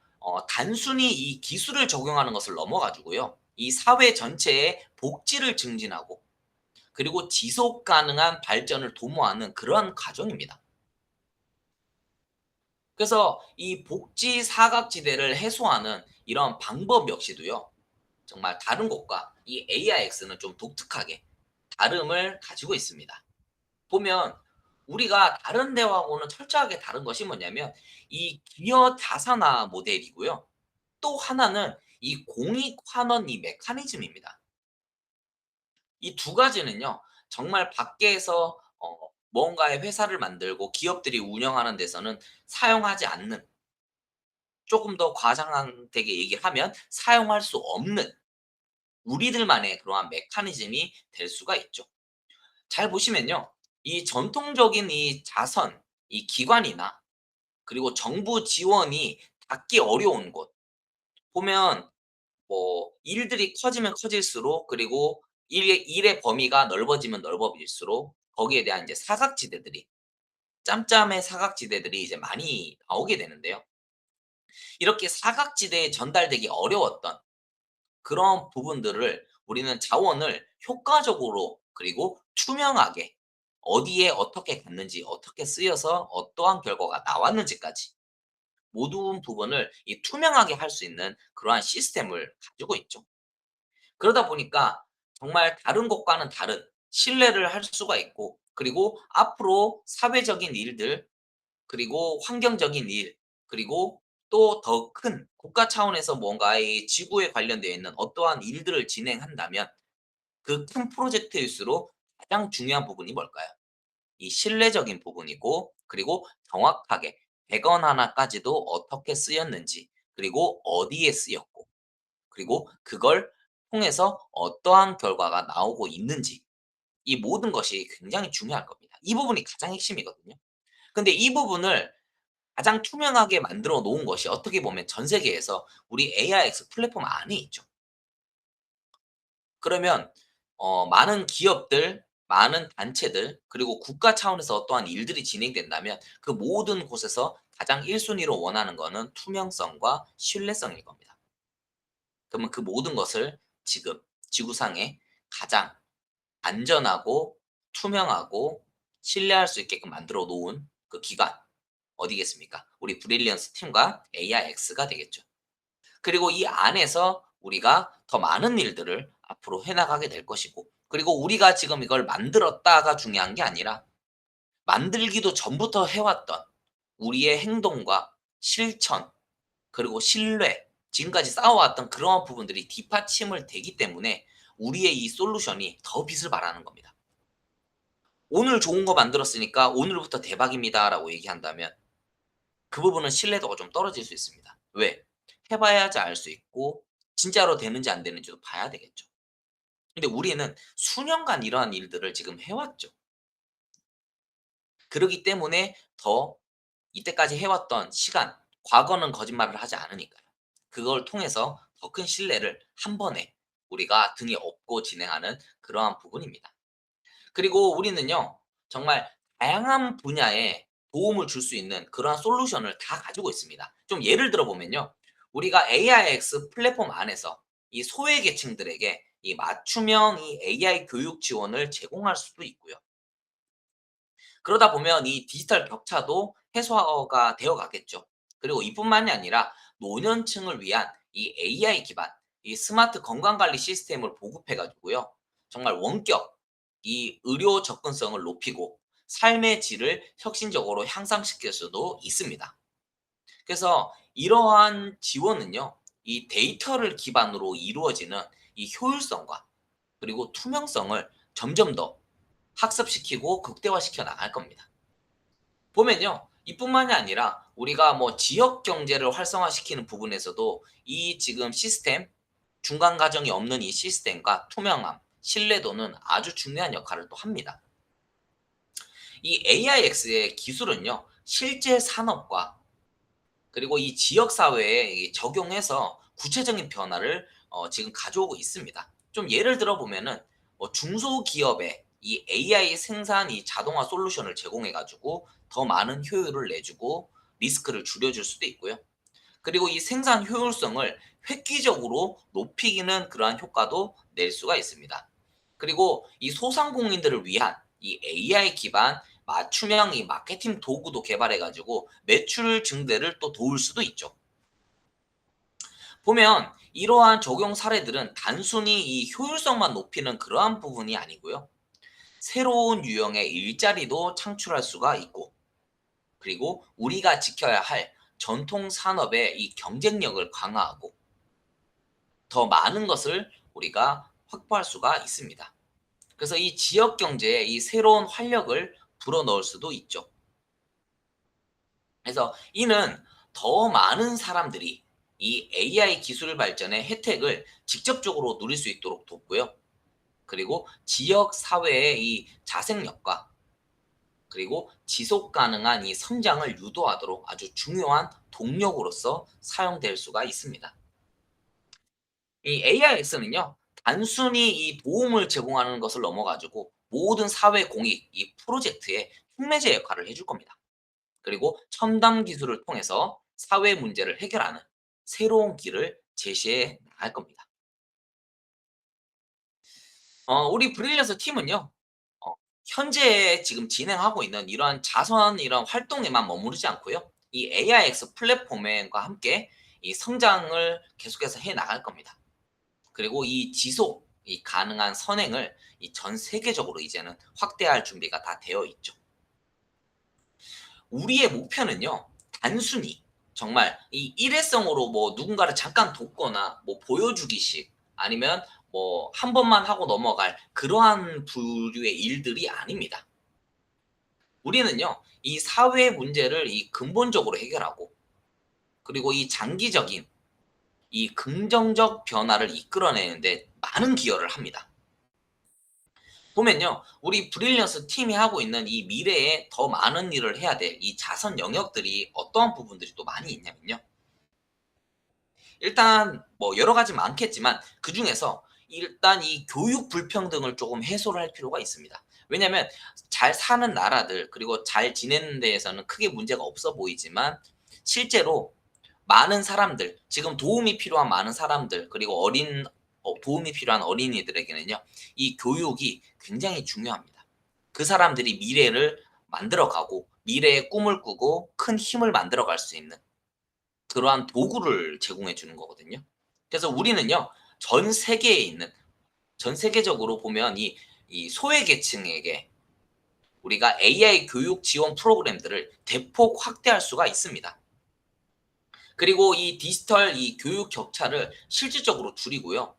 단순히 이 기술을 적용하는 것을 넘어 가지고요. 이 사회 전체의 복지를 증진하고 그리고 지속 가능한 발전을 도모하는 그러한 과정입니다. 그래서 이 복지 사각지대를 해소하는 이런 방법 역시도요. 정말 다른 곳과 이 AIX는 좀 독특하게 다름을 가지고 있습니다. 보면 우리가 다른 데하고는 철저하게 다른 것이 뭐냐면 이 기여 자산화 모델이고요. 또 하나는 이 공익 환원 이 메커니즘입니다. 이 두 가지는요. 정말 밖에서 뭔가의 회사를 만들고 기업들이 운영하는 데서는 사용하지 않는, 조금 더 과장되게 얘기를 하면 사용할 수 없는 우리들만의 그러한 메커니즘이 될 수가 있죠. 잘 보시면요. 이 전통적인 이 자선, 이 기관이나 그리고 정부 지원이 닿기 어려운 곳 보면 뭐 일들이 커지면 커질수록 그리고 일의 범위가 넓어지면 넓어질수록 거기에 대한 이제 사각지대들이 짬짬의 사각지대들이 이제 많이 나오게 되는데요. 이렇게 사각지대에 전달되기 어려웠던 그런 부분들을 우리는 자원을 효과적으로 그리고 투명하게 어디에 어떻게 갔는지 어떻게 쓰여서 어떠한 결과가 나왔는지까지 모든 부분을 이 투명하게 할 수 있는 그러한 시스템을 가지고 있죠. 그러다 보니까 정말 다른 곳과는 다른 신뢰를 할 수가 있고 그리고 앞으로 사회적인 일들 그리고 환경적인 일 그리고 또 더 큰 국가 차원에서 뭔가 이 지구에 관련되어 있는 어떠한 일들을 진행한다면 그 큰 프로젝트일수록 가장 중요한 부분이 뭘까요? 이 신뢰적인 부분이고 그리고 정확하게 100원 하나까지도 어떻게 쓰였는지 그리고 어디에 쓰였고, 그리고 그걸 통해서 어떠한 결과가 나오고 있는지, 이 모든 것이 굉장히 중요할 겁니다. 이 부분이 가장 핵심이거든요. 근데 이 부분을 가장 투명하게 만들어 놓은 것이 어떻게 보면 전 세계에서 우리 AIX 플랫폼 안에 있죠. 그러면 많은 기업들, 많은 단체들, 그리고 국가 차원에서 어떠한 일들이 진행된다면 그 모든 곳에서 가장 1 순위로 원하는 거는 투명성과 신뢰성일 겁니다. 그러면 그 모든 것을 지금 지구상에 가장 안전하고 투명하고 신뢰할 수 있게끔 만들어 놓은 그 기관 어디겠습니까? 우리 브릴리언스 팀과 AIX가 되겠죠. 그리고 이 안에서 우리가 더 많은 일들을 앞으로 해 나가게 될 것이고, 그리고 우리가 지금 이걸 만들었다가 중요한 게 아니라 만들기도 전부터 해 왔던 우리의 행동과 실천, 그리고 신뢰, 지금까지 쌓아왔던 그러한 부분들이 뒷받침을 되기 때문에 우리의 이 솔루션이 더 빛을 발하는 겁니다. "오늘 좋은 거 만들었으니까 오늘부터 대박입니다."라고 얘기한다면 그 부분은 신뢰도가 좀 떨어질 수 있습니다. 왜? 해 봐야지 알 수 있고 진짜로 되는지 안 되는지도 봐야 되겠죠. 근데 우리는 수년간 이러한 일들을 지금 해 왔죠. 그러기 때문에 더 이때까지 해 왔던 시간, 과거는 거짓말을 하지 않으니까요. 그걸 통해서 더 큰 신뢰를 한 번에 우리가 등에 업고 진행하는 그러한 부분입니다. 그리고 우리는요, 정말 다양한 분야에 도움을 줄 수 있는 그러한 솔루션을 다 가지고 있습니다. 좀 예를 들어 보면요. 우리가 AIX 플랫폼 안에서 이 소외 계층들에게 이 맞춤형 이 AI 교육 지원을 제공할 수도 있고요. 그러다 보면 이 디지털 격차도 해소가 되어 가겠죠. 그리고 이뿐만이 아니라 노년층을 위한 이 AI 기반 이 스마트 건강 관리 시스템을 보급해 가지고요. 정말 원격 이 의료 접근성을 높이고 삶의 질을 혁신적으로 향상시킬 수도 있습니다. 그래서 이러한 지원은요. 이 데이터를 기반으로 이루어지는 이 효율성과 그리고 투명성을 점점 더 학습시키고 극대화시켜 나갈 겁니다. 보면요. 이뿐만이 아니라 우리가 뭐 지역 경제를 활성화시키는 부분에서도 이 지금 시스템, 중간 과정이 없는 이 시스템과 투명함, 신뢰도는 아주 중요한 역할을 또 합니다. 이 AIX의 기술은요. 실제 산업과 그리고 이 지역 사회에 적용해서 구체적인 변화를 지금 가져오고 있습니다. 좀 예를 들어 보면은 중소기업에 이 AI 생산 이 자동화 솔루션을 제공해 가지고 더 많은 효율을 내주고 리스크를 줄여줄 수도 있고요. 그리고 이 생산 효율성을 획기적으로 높이기는 그러한 효과도 낼 수가 있습니다. 그리고 이 소상공인들을 위한 이 AI 기반 맞춤형 이 마케팅 도구도 개발해 가지고 매출 증대를 또 도울 수도 있죠. 보면 이러한 적용 사례들은 단순히 이 효율성만 높이는 그러한 부분이 아니고요. 새로운 유형의 일자리도 창출할 수가 있고, 그리고 우리가 지켜야 할 전통 산업의 이 경쟁력을 강화하고 더 많은 것을 우리가 확보할 수가 있습니다. 그래서 이 지역 경제에 이 새로운 활력을 불어넣을 수도 있죠. 그래서 이는 더 많은 사람들이 이 AI 기술 발전의 혜택을 직접적으로 누릴 수 있도록 돕고요. 그리고 지역 사회의 이 자생력과 그리고 지속 가능한 이 성장을 유도하도록 아주 중요한 동력으로서 사용될 수가 있습니다. 이 AIX는요, 단순히 이 도움을 제공하는 것을 넘어 가지고 모든 사회 공익 이 프로젝트의 촉매제 역할을 해줄 겁니다. 그리고 첨단 기술을 통해서 사회 문제를 해결하는 새로운 길을 제시해 나갈 겁니다. 우리 브릴리언스 팀은요. 현재 지금 진행하고 있는 이러한 자선 이런 활동에만 머무르지 않고요. 이 AIX 플랫폼과 함께 이 성장을 계속해서 해 나갈 겁니다. 그리고 이 지속 이 가능한 선행을 이 전 세계적으로 이제는 확대할 준비가 다 되어 있죠. 우리의 목표는요. 단순히 정말 이 일회성으로 뭐 누군가를 잠깐 돕거나 뭐 보여주기식 아니면 뭐 한 번만 하고 넘어갈 그러한 부류의 일들이 아닙니다. 우리는요. 이 사회 문제를 이 근본적으로 해결하고 그리고 이 장기적인 이 긍정적 변화를 이끌어내는데 많은 기여를 합니다. 보면요, 우리 브릴리언스 팀이 하고 있는 이 미래에 더 많은 일을 해야 될 이 자선 영역들이 어떠한 부분들이 또 많이 있냐면요. 일단 뭐 여러 가지 많겠지만 그중에서 일단 이 교육 불평등을 조금 해소를 할 필요가 있습니다. 왜냐하면 잘 사는 나라들 그리고 잘 지내는 데에서는 크게 문제가 없어 보이지만 실제로 많은 사람들, 지금 도움이 필요한 많은 사람들 그리고 도움이 필요한 어린이들에게는요. 이 교육이 굉장히 중요합니다. 그 사람들이 미래를 만들어 가고 미래의 꿈을 꾸고 큰 힘을 만들어 갈 수 있는 그러한 도구를 제공해 주는 거거든요. 그래서 우리는요. 전 세계에 있는 전 세계적으로 보면 이 소외 계층에게 우리가 AI 교육 지원 프로그램들을 대폭 확대할 수가 있습니다. 그리고 이 디지털 이 교육 격차를 실질적으로 줄이고요.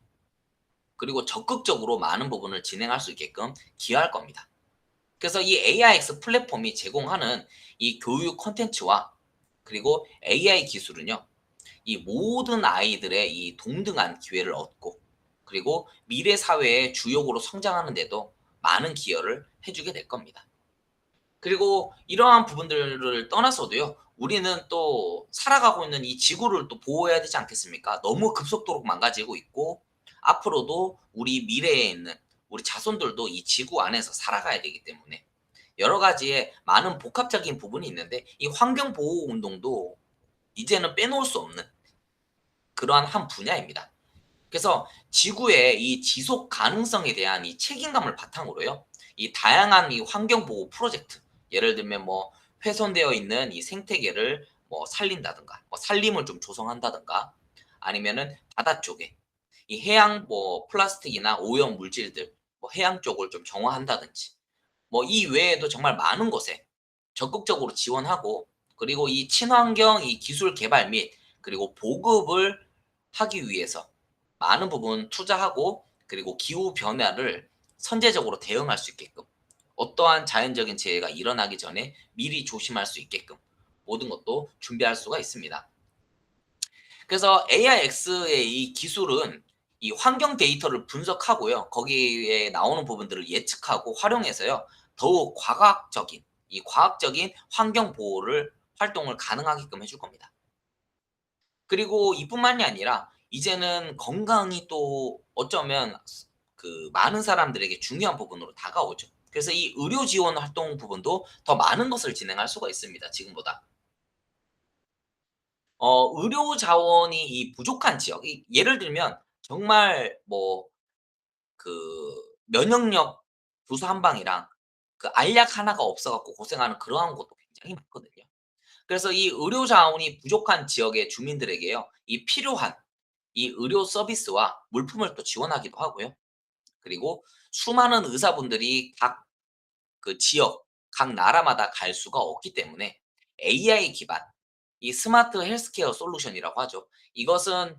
그리고 적극적으로 많은 부분을 진행할 수 있게끔 기여할 겁니다. 그래서 이 AIX 플랫폼이 제공하는 이 교육 콘텐츠와 그리고 AI 기술은요. 이 모든 아이들의 이 동등한 기회를 얻고 그리고 미래 사회의 주역으로 성장하는 데도 많은 기여를 해 주게 될 겁니다. 그리고 이러한 부분들을 떠나서도요. 우리는 또 살아가고 있는 이 지구를 또 보호해야 되지 않겠습니까? 너무 급속도로 망가지고 있고 앞으로도 우리 미래에 있는 우리 자손들도 이 지구 안에서 살아가야 되기 때문에 여러 가지의 많은 복합적인 부분이 있는데 이 환경 보호 운동도 이제는 빼놓을 수 없는 그러한 한 분야입니다. 그래서 지구의 이 지속 가능성에 대한 이 책임감을 바탕으로요. 이 다양한 이 환경 보호 프로젝트, 예를 들면 뭐 훼손되어 있는 이 생태계를 뭐 살린다든가, 뭐 산림을 좀 조성한다든가, 아니면은 바다 쪽에 이 해양 뭐 플라스틱이나 오염 물질들, 뭐 해양 쪽을 좀 정화한다든지, 뭐 이 외에도 정말 많은 곳에 적극적으로 지원하고, 그리고 이 친환경 이 기술 개발 및 그리고 보급을 하기 위해서 많은 부분 투자하고, 그리고 기후 변화를 선제적으로 대응할 수 있게끔 어떠한 자연적인 재해가 일어나기 전에 미리 조심할 수 있게끔 모든 것도 준비할 수가 있습니다. 그래서 AIX의 이 기술은 이 환경 데이터를 분석하고요. 거기에 나오는 부분들을 예측하고 활용해서요. 더욱 과학적인 환경 보호를 활동을 가능하게끔 해줄 겁니다. 그리고 이뿐만이 아니라 이제는 건강이 또 어쩌면 그 많은 사람들에게 중요한 부분으로 다가오죠. 그래서 이 의료 지원 활동 부분도 더 많은 것을 진행할 수가 있습니다, 지금보다. 의료 자원이 이 부족한 지역, 예를 들면 정말 뭐 그 면역력 주사 한 방이랑 그 알약 하나가 없어 갖고 고생하는 그러한 곳도 굉장히 많거든요. 그래서 이 의료 자원이 부족한 지역의 주민들에게요. 이 필요한 이 의료 서비스와 물품을 또 지원하기도 하고요. 그리고 수많은 의사분들이 각 그 지역, 각 나라마다 갈 수가 없기 때문에 AI 기반 이 스마트 헬스케어 솔루션이라고 하죠. 이것은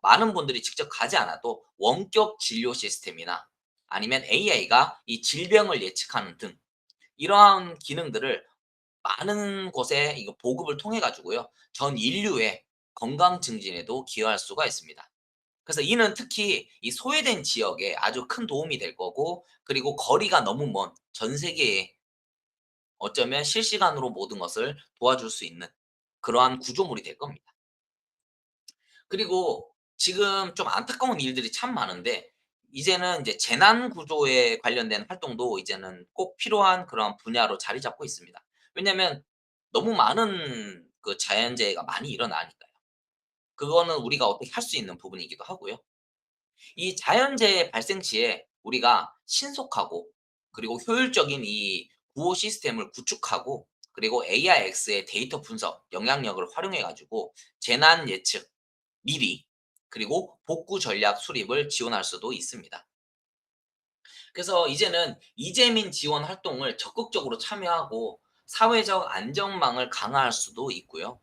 많은 분들이 직접 가지 않아도 원격 진료 시스템이나 아니면 AI가 이 질병을 예측하는 등 이러한 기능들을 많은 곳에 이거 보급을 통해 가지고요. 전 인류의 건강 증진에도 기여할 수가 있습니다. 그래서 이는 특히 이 소외된 지역에 아주 큰 도움이 될 거고, 그리고 거리가 너무 먼 전 세계에 어쩌면 실시간으로 모든 것을 도와줄 수 있는 그러한 구조물이 될 겁니다. 그리고 지금 좀 안타까운 일들이 참 많은데 이제는 이제 재난 구조에 관련된 활동도 이제는 꼭 필요한 그런 분야로 자리 잡고 있습니다. 왜냐하면 너무 많은 그 자연재해가 많이 일어나니까요. 그거는 우리가 어떻게 할 수 있는 부분이기도 하고요. 이 자연재해 발생 시에 우리가 신속하고 그리고 효율적인 이 구호 시스템을 구축하고, 그리고 AIX의 데이터 분석 영향력을 활용해 가지고 재난 예측 미리 그리고 복구 전략 수립을 지원할 수도 있습니다. 그래서 이제는 이재민 지원 활동을 적극적으로 참여하고 사회적 안전망을 강화할 수도 있고요.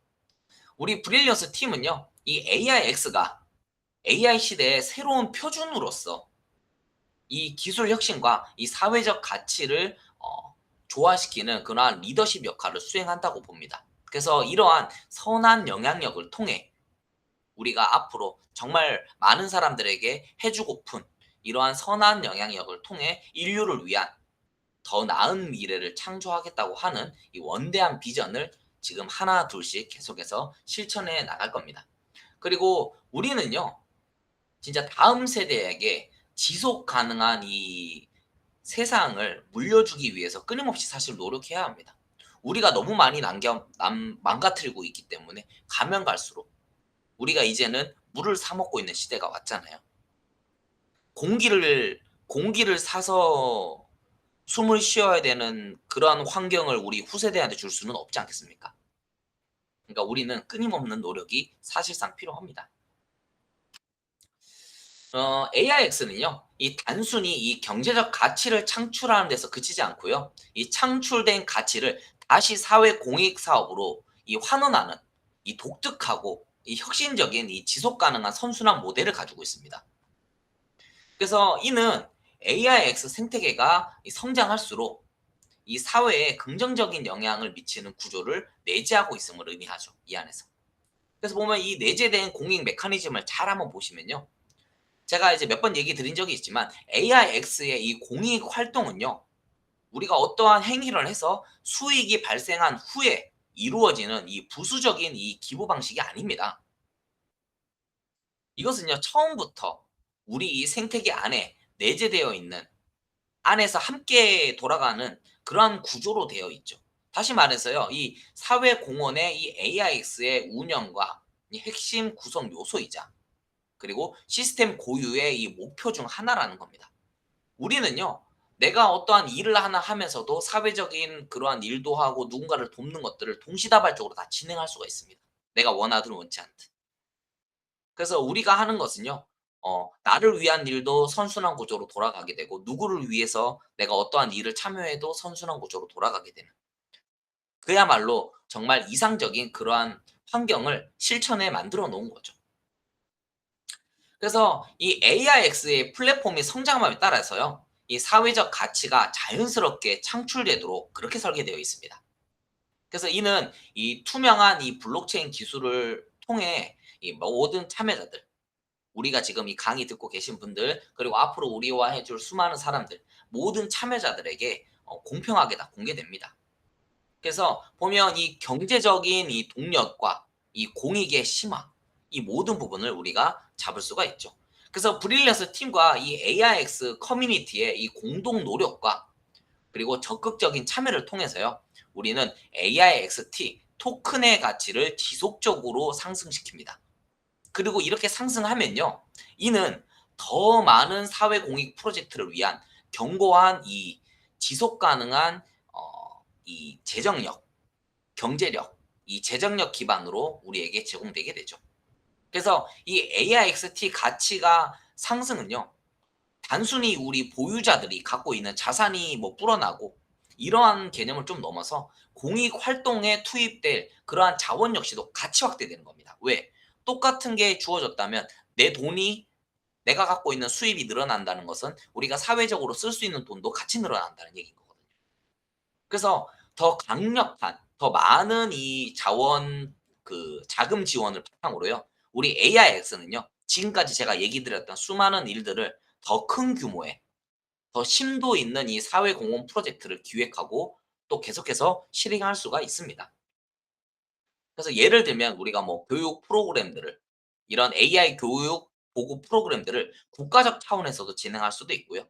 우리 브릴리언스 팀은요. 이 AIX가 AI 시대의 새로운 표준으로서 이 기술 혁신과 이 사회적 가치를 조화시키는 그러한 리더십 역할을 수행한다고 봅니다. 그래서 이러한 선한 영향력을 통해 우리가 앞으로 정말 많은 사람들에게 해주고픈 이러한 선한 영향력을 통해 인류를 위한 더 나은 미래를 창조하겠다고 하는 이 원대한 비전을 지금 하나 둘씩 계속해서 실천해 나갈 겁니다. 그리고 우리는요, 진짜 다음 세대에게 지속 가능한 이 세상을 물려주기 위해서 끊임없이 사실 노력해야 합니다. 우리가 너무 많이 망가뜨리고 있기 때문에 가면 갈수록 우리가 이제는 물을 사 먹고 있는 시대가 왔잖아요. 공기를 사서 숨을 쉬어야 되는 그러한 환경을 우리 후세대한테 줄 수는 없지 않겠습니까? 그러니까 우리는 끊임없는 노력이 사실상 필요합니다. AIX는요, 이 단순히 이 경제적 가치를 창출하는 데서 그치지 않고요, 이 창출된 가치를 다시 사회 공익 사업으로 이 환원하는 이 독특하고 이 혁신적인 이 지속 가능한 선순환 모델을 가지고 있습니다. 그래서 이는 AIX 생태계가 성장할수록 이 사회에 긍정적인 영향을 미치는 구조를 내재하고 있음을 의미하죠. 이 안에서. 그래서 보면 이 내재된 공익 메커니즘을 잘 한번 보시면요. 제가 이제 몇 번 얘기 드린 적이 있지만 AIX의 이 공익 활동은요. 우리가 어떠한 행위를 해서 수익이 발생한 후에 이루어지는 이 부수적인 이 기부 방식이 아닙니다. 이것은요. 처음부터 우리 이 생태계 안에 내재되어 있는 안에서 함께 돌아가는 그러한 구조로 되어 있죠. 다시 말해서요. 이 사회공헌의 이 AIX의 운영과 이 핵심 구성 요소이자 그리고 시스템 고유의 이 목표 중 하나라는 겁니다. 우리는요. 내가 어떠한 일을 하나 하면서도 사회적인 그러한 일도 하고 누군가를 돕는 것들을 동시다발적으로 다 진행할 수가 있습니다. 내가 원하든 원치 않든. 그래서 우리가 하는 것은요. 나를 위한 일도 선순환 구조로 돌아가게 되고 누구를 위해서 내가 어떠한 일을 참여해도 선순환 구조로 돌아가게 되는 그야말로 정말 이상적인 그러한 환경을 실천에 만들어 놓은 거죠. 그래서 이 AIX의 플랫폼이 성장함에 따라서요. 이 사회적 가치가 자연스럽게 창출되도록 그렇게 설계되어 있습니다. 그래서 이는 이 투명한 이 블록체인 기술을 통해 이 모든 참여자들 우리가 지금 이 강의 듣고 계신 분들 그리고 앞으로 우리와 해줄 수많은 사람들 모든 참여자들에게 공평하게 다 공개됩니다. 그래서 보면 이 경제적인 이 동력과 이 공익의 심화 이 모든 부분을 우리가 잡을 수가 있죠. 그래서 브릴리언스 팀과 이 AIX 커뮤니티의 이 공동 노력과 그리고 적극적인 참여를 통해서요. 우리는 AIXT 토큰의 가치를 지속적으로 상승시킵니다. 그리고 이렇게 상승하면요. 이는 더 많은 사회 공익 프로젝트를 위한 견고한 이 지속 가능한 이 재정력, 경제력, 이 재정력 기반으로 우리에게 제공되게 되죠. 그래서 이 AIXT 가치가 상승은요. 단순히 우리 보유자들이 갖고 있는 자산이 뭐 불어나고 이러한 개념을 좀 넘어서 공익 활동에 투입될 그러한 자원 역시도 가치 확대되는 겁니다. 왜? 똑같은 게 주어졌다면 내 돈이 내가 갖고 있는 수입이 늘어난다는 것은 우리가 사회적으로 쓸 수 있는 돈도 같이 늘어난다는 얘기인 거거든요. 그래서 더 강력한, 더 많은 이 자원 자금 지원을 바탕으로요. 우리 AIX는요. 지금까지 제가 얘기 드렸던 수많은 일들을 더 큰 규모의 더 심도 있는 이 사회 공헌 프로젝트를 기획하고 또 계속해서 실행할 수가 있습니다. 그래서 예를 들면 우리가 뭐 교육 프로그램들을 이런 AI 교육 보급 프로그램들을 국가적 차원에서도 진행할 수도 있고요.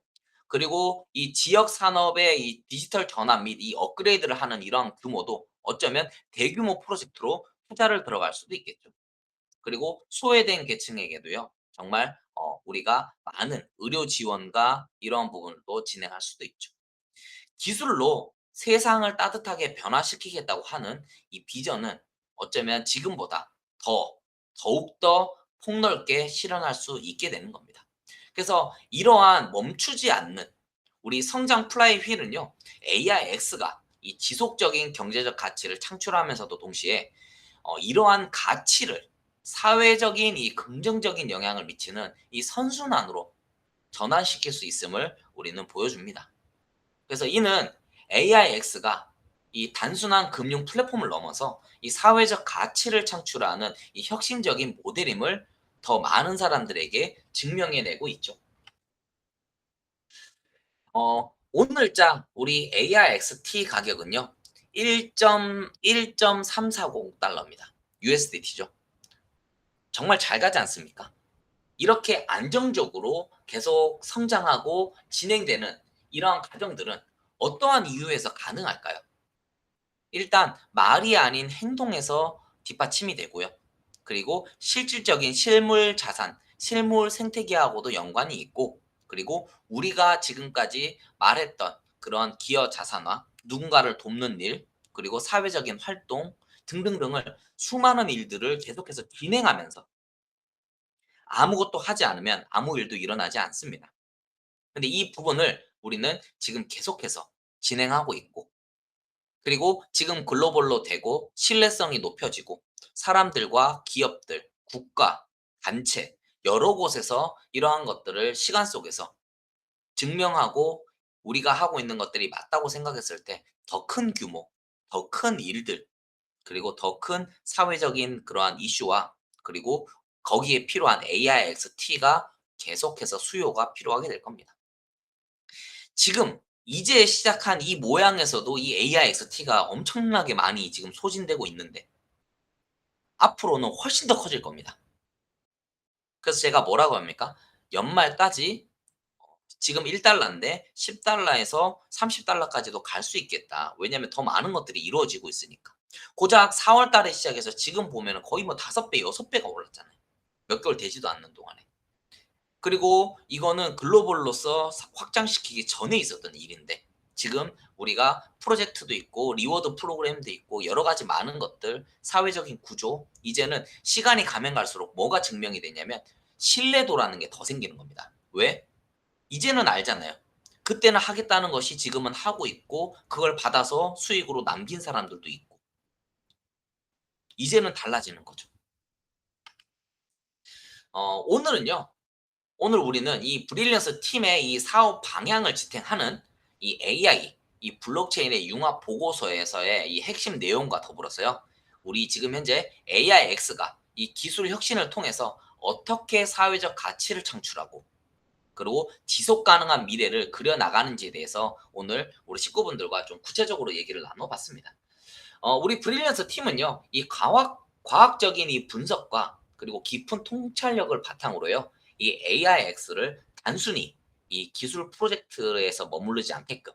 그리고 이 지역 산업의 이 디지털 전환 및 이 업그레이드를 하는 이러한 규모도 어쩌면 대규모 프로젝트로 투자를 들어갈 수도 있겠죠. 그리고 소외된 계층에게도요. 정말 우리가 많은 의료 지원과 이러한 부분을 또 진행할 수도 있죠. 기술로 세상을 따뜻하게 변화시키겠다고 하는 이 비전은 어쩌면 지금보다 더욱더 폭넓게 실현할 수 있게 되는 겁니다. 그래서 이러한 멈추지 않는 우리 성장 플라이 휠은요. AIX가 이 지속적인 경제적 가치를 창출하면서도 동시에 이러한 가치를 사회적인 이 긍정적인 영향을 미치는 이 선순환으로 전환시킬 수 있음을 우리는 보여줍니다. 그래서 이는 AIX가 이 단순한 금융 플랫폼을 넘어서 이 사회적 가치를 창출하는 이 혁신적인 모델임을 더 많은 사람들에게 증명해내고 있죠. 오늘자 우리 ARXT 가격은요. 1.340달러입니다. USDT죠. 정말 잘 가지 않습니까? 이렇게 안정적으로 계속 성장하고 진행되는 이러한 과정들은 어떠한 이유에서 가능할까요? 일단 말이 아닌 행동에서 뒷받침이 되고요. 그리고 실질적인 실물 자산, 실물 생태계하고도 연관이 있고, 그리고 우리가 지금까지 말했던 그런 기여 자산화, 누군가를 돕는 일, 그리고 사회적인 활동 등등등을 수많은 일들을 계속해서 진행하면서 아무것도 하지 않으면 아무 일도 일어나지 않습니다. 근데 이 부분을 우리는 지금 계속해서 진행하고 있고, 그리고 지금 글로벌로 되고 신뢰성이 높여지고 사람들과 기업들, 국가, 단체 여러 곳에서 이러한 것들을 시간 속에서 증명하고 우리가 하고 있는 것들이 맞다고 생각했을 때 더 큰 규모, 더 큰 일들, 그리고 더 큰 사회적인 그러한 이슈와 그리고 거기에 필요한 AIXT가 계속해서 수요가 필요하게 될 겁니다. 지금 이제 시작한 이 모양에서도 이 AIXT가 엄청나게 많이 지금 소진되고 있는데 앞으로는 훨씬 더 커질 겁니다. 그래서 제가 뭐라고 합니까? 연말까지 지금 1달러인데 10달러에서 30달러까지도 갈 수 있겠다. 왜냐하면 더 많은 것들이 이루어지고 있으니까. 고작 4월 달에 시작해서 지금 보면 거의 뭐 5배, 6배가 올랐잖아요. 몇 개월 되지도 않는 동안에. 그리고 이거는 글로벌로서 확장시키기 전에 있었던 일인데 지금 우리가 프로젝트도 있고 리워드 프로그램도 있고 여러 가지 많은 것들, 사회적인 구조, 이제는 시간이 가면 갈수록 뭐가 증명이 되냐면 신뢰도라는 게 더 생기는 겁니다. 왜? 이제는 알잖아요. 그때는 하겠다는 것이 지금은 하고 있고 그걸 받아서 수익으로 남긴 사람들도 있고 이제는 달라지는 거죠. 오늘은요. 오늘 우리는 이 브릴리언스 팀의 이 사업 방향을 지탱하는 이 AI, 이 블록체인의 융합 보고서에서의 이 핵심 내용과 더불어서요. 우리 지금 현재 AIX가 이 기술 혁신을 통해서 어떻게 사회적 가치를 창출하고 그리고 지속 가능한 미래를 그려 나가는지에 대해서 오늘 우리 식구분들과 좀 구체적으로 얘기를 나눠봤습니다. 우리 브릴리언스 팀은요, 이 과학적인 이 분석과 그리고 깊은 통찰력을 바탕으로요, 이 AIX를 단순히 이 기술 프로젝트에서 머무르지 않게끔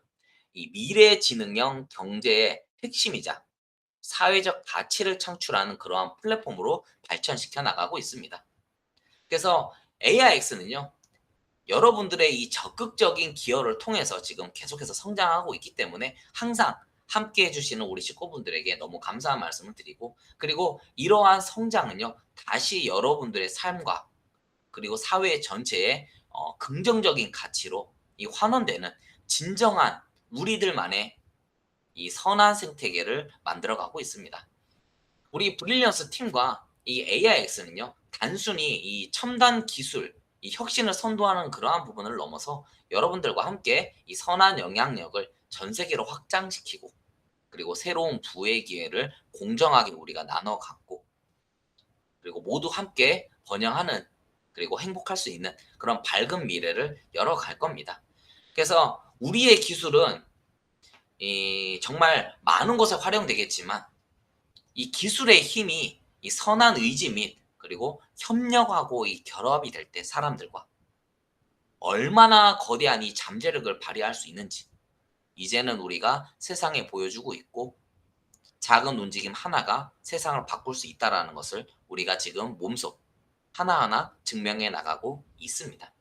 이 미래지능형 경제의 핵심이자 사회적 가치를 창출하는 그러한 플랫폼으로 발전시켜 나가고 있습니다. 그래서 AIX는요, 여러분들의 이 적극적인 기여를 통해서 지금 계속해서 성장하고 있기 때문에 항상 함께 해주시는 우리 식구분들에게 너무 감사한 말씀을 드리고, 그리고 이러한 성장은요 다시 여러분들의 삶과 그리고 사회 전체에 긍정적인 가치로 이 환원되는 진정한 우리들만의 이 선한 생태계를 만들어가고 있습니다. 우리 브릴리언스 팀과 이 AIX는요, 단순히 이 첨단 기술, 이 혁신을 선도하는 그러한 부분을 넘어서 여러분들과 함께 이 선한 영향력을 전 세계로 확장시키고 그리고 새로운 부의 기회를 공정하게 우리가 나눠 갖고 그리고 모두 함께 번영하는 그리고 행복할 수 있는 그런 밝은 미래를 열어갈 겁니다. 그래서 우리의 기술은 이 정말 많은 곳에 활용되겠지만 이 기술의 힘이 이 선한 의지 및 그리고 협력하고 이 결합이 될 때 사람들과 얼마나 거대한 이 잠재력을 발휘할 수 있는지 이제는 우리가 세상에 보여주고 있고 작은 움직임 하나가 세상을 바꿀 수 있다라는 것을 우리가 지금 몸소 하나하나 증명해 나가고 있습니다.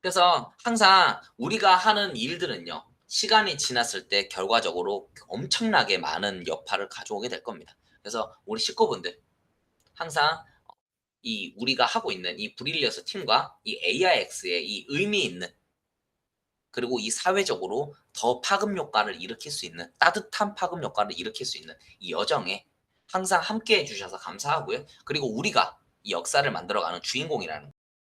그래서 항상 우리가 하는 일들은요. 시간이 지났을 때 결과적으로 엄청나게 많은 여파를 가져오게 될 겁니다. 그래서 우리 식구분들 항상 이 우리가 하고 있는 이 브릴리어스 팀과 이 AIX의 이 의미 있는 그리고 이 사회적으로 더 파급 효과를 일으킬 수 있는 따뜻한 파급 효과를 일으킬 수 있는 이 여정에 항상 함께 해 주셔서 감사하고요. 그리고 우리가 이 역사를 만들어가는 주인공이라는